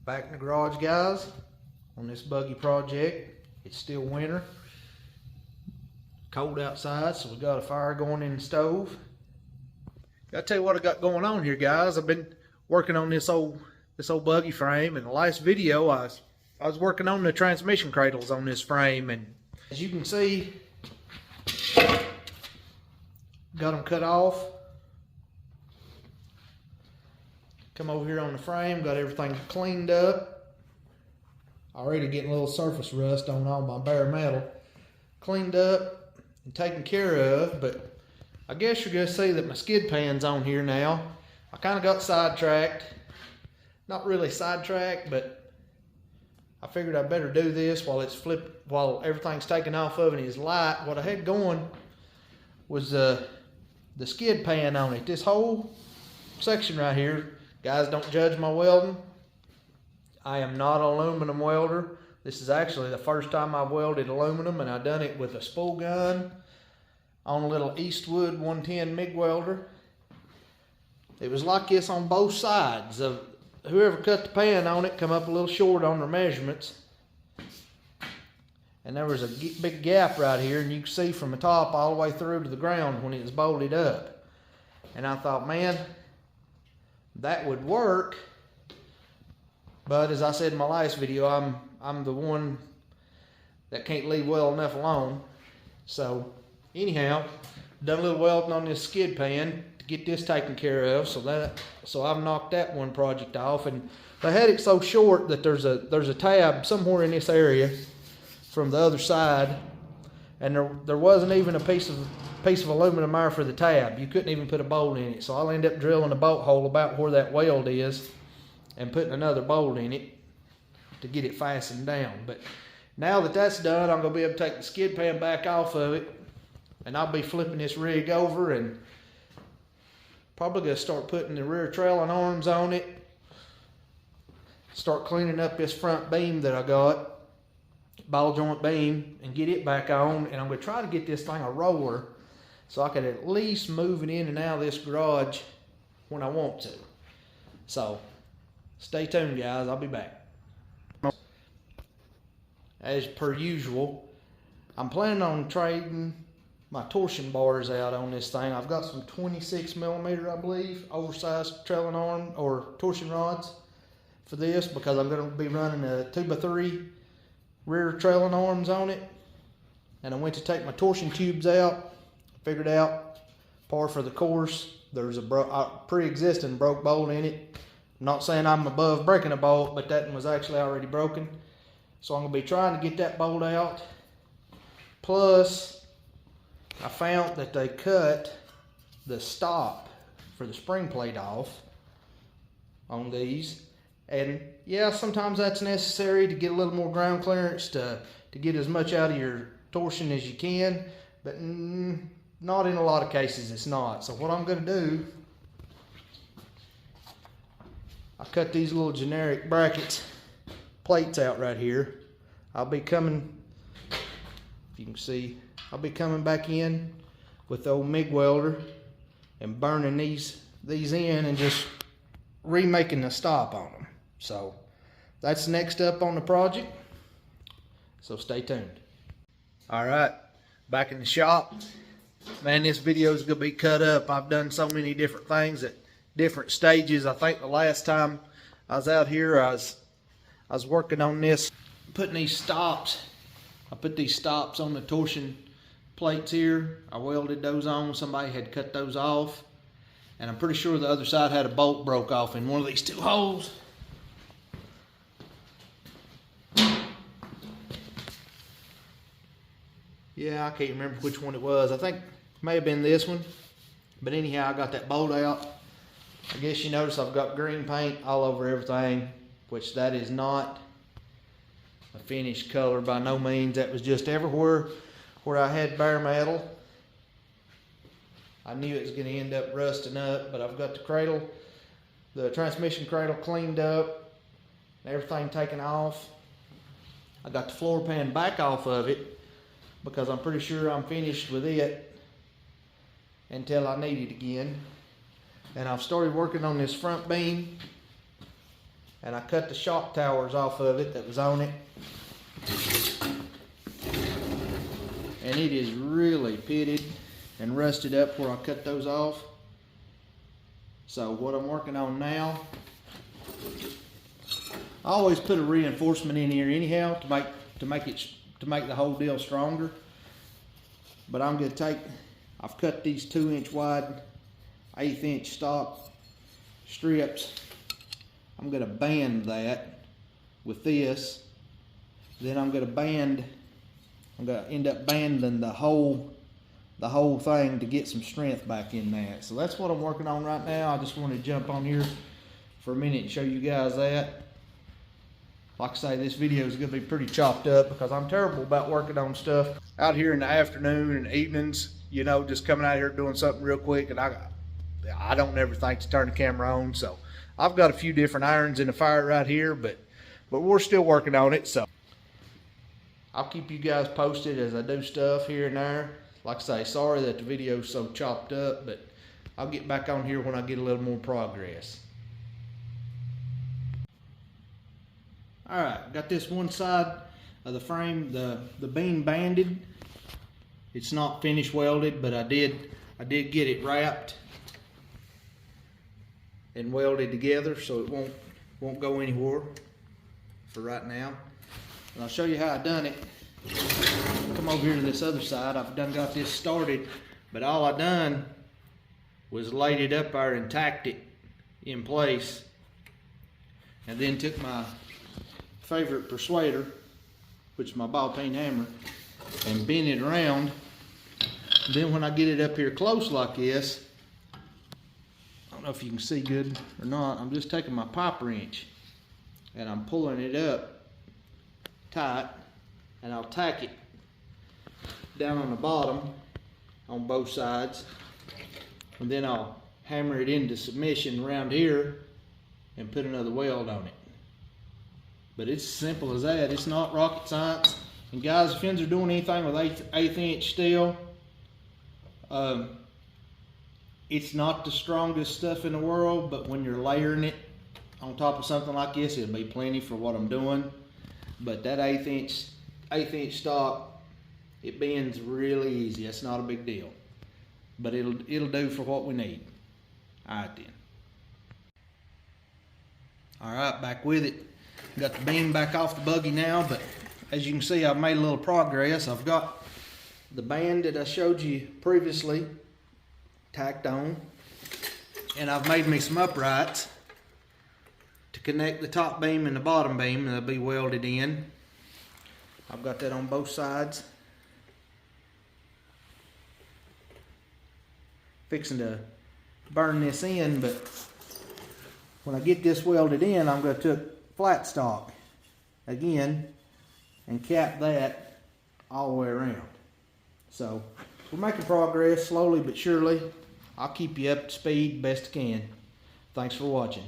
Back in the garage, guys, on this buggy project. It's still winter, cold outside, so we got a fire going in the stove. Gotta tell you what I got going on here, guys. I've been working on this old buggy frame. In the last video, I was working on the transmission cradles on this frame, and as you can see, got them cut off. Come over here on the frame, got everything cleaned up. Already getting a little surface rust on all my bare metal. Cleaned up and taken care of, but I guess you're gonna see that my skid pan's on here now. I kind of got sidetracked. Not really sidetracked, but I figured I better do this while it's flipped, while everything's taken off of it and it's light. What I had going was the skid pan on it. This whole section right here, guys, don't judge my welding. I am not an aluminum welder. This is actually the first time I've welded aluminum, and I done it with a spool gun on a little Eastwood 110 MIG welder. It was like this on both sides. Whoever cut the pan on it come up a little short on their measurements. And there was a big gap right here, and you can see from the top all the way through to the ground when it was bolted up. And I thought, man, that would work. But as I said in my last video, I'm the one that can't leave well enough alone. So anyhow, done a little welding on this skid pan to get this taken care of. So I've knocked that one project off, and they had it so short that there's a tab somewhere in this area from the other side, and there wasn't even a piece of aluminum there for the tab. You couldn't even put a bolt in it. So I'll end up drilling a bolt hole about where that weld is and putting another bolt in it to get it fastened down. But now that that's done, I'm gonna be able to take the skid pan back off of it, and I'll be flipping this rig over and probably gonna start putting the rear trailing arms on it, start cleaning up this front beam that I got, ball joint beam, and get it back on. And I'm gonna try to get this thing a roller so I could at least move it in and out of this garage when I want to. So stay tuned, guys. I'll be back. As per usual, I'm planning on trading my torsion bars out on this thing. I've got some 26mm, I believe, oversized trailing arm or torsion rods for this, because I'm going to be running a 2x3 rear trailing arms on it. And I went to take my torsion tubes out, figured out par for the course. There's a pre-existing broke bolt in it. I'm not saying I'm above breaking a bolt, but that one was actually already broken. So I'm going to be trying to get that bolt out. Plus, I found that they cut the stop for the spring plate off on these. And yeah, sometimes that's necessary to get a little more ground clearance to get as much out of your torsion as you can. But not in a lot of cases, it's not. So what I'm going to do, I cut these little generic brackets, plates out right here. I'll be coming, if you can see, I'll be coming back in with the old MIG welder and burning these in and just remaking the stop on them. So that's next up on the project. So stay tuned. All right, back in the shop. Man, this video is gonna be cut up. I've done so many different things at different stages. I think the last time I was out here, I was working on this, putting these stops. I put these stops on the torsion plates here. I welded those on. Somebody had cut those off, and I'm pretty sure the other side had a bolt broke off in one of these two holes. Yeah, I can't remember which one it was. I think it may have been this one. But anyhow, I got that bolt out. I guess you notice I've got green paint all over everything, which that is not a finished color by no means. That was just everywhere where I had bare metal. I knew it was going to end up rusting up, but I've got the transmission cradle cleaned up, everything taken off. I got the floor pan back off of it because I'm pretty sure I'm finished with it until I need it again. And I've started working on this front beam. and I cut the shock towers off of it that was on it. And it is really pitted and rusted up where I cut those off. So what I'm working on now, I always put a reinforcement in here anyhow to make the whole deal stronger. But I'm gonna I've cut these 2-inch wide, 1/8 inch stock strips. I'm gonna band that with this. Then I'm gonna end up banding the whole thing to get some strength back in that. So that's what I'm working on right now. I just want to jump on here for a minute and show you guys that. Like I say, this video is going to be pretty chopped up because I'm terrible about working on stuff out here in the afternoon and evenings, you know, just coming out here doing something real quick, and I don't never think to turn the camera on. So I've got a few different irons in the fire right here, but we're still working on it. So I'll keep you guys posted as I do stuff here and there. Like I say, sorry that the video's so chopped up, but I'll get back on here when I get a little more progress. Alright, got this one side of the frame, the beam banded. It's not finish welded, but I did get it wrapped and welded together so it won't go anywhere for right now. And I'll show you how I done it. Come over here to this other side. I've done got this started, but all I done was laid it up there and tacked it in place, and then took my favorite persuader, which is my ball peen hammer, and bent it around. Then when I get it up here close like this, I don't know if you can see good or not, I'm just taking my pipe wrench and I'm pulling it up tight, and I'll tack it down on the bottom on both sides, and then I'll hammer it into submission around here and put another weld on it. But it's simple as that. It's not rocket science. And guys, if you're doing anything with 1/8 inch steel, it's not the strongest stuff in the world, but when you're layering it on top of something like this, it'll be plenty for what I'm doing. But that 1/8 inch stock, it bends really easy. That's not a big deal, but it'll do for what we need. All right then. All right, back with it. Got the beam back off the buggy now, but as you can see, I've made a little progress. I've got the band that I showed you previously tacked on, and I've made me some uprights to connect the top beam and the bottom beam, and they'll be welded in. I've got that on both sides. Fixing to burn this in, but when I get this welded in, I'm going to take flat stock again and cap that all the way around. So we're making progress slowly but surely. I'll keep you up to speed best I can. Thanks for watching.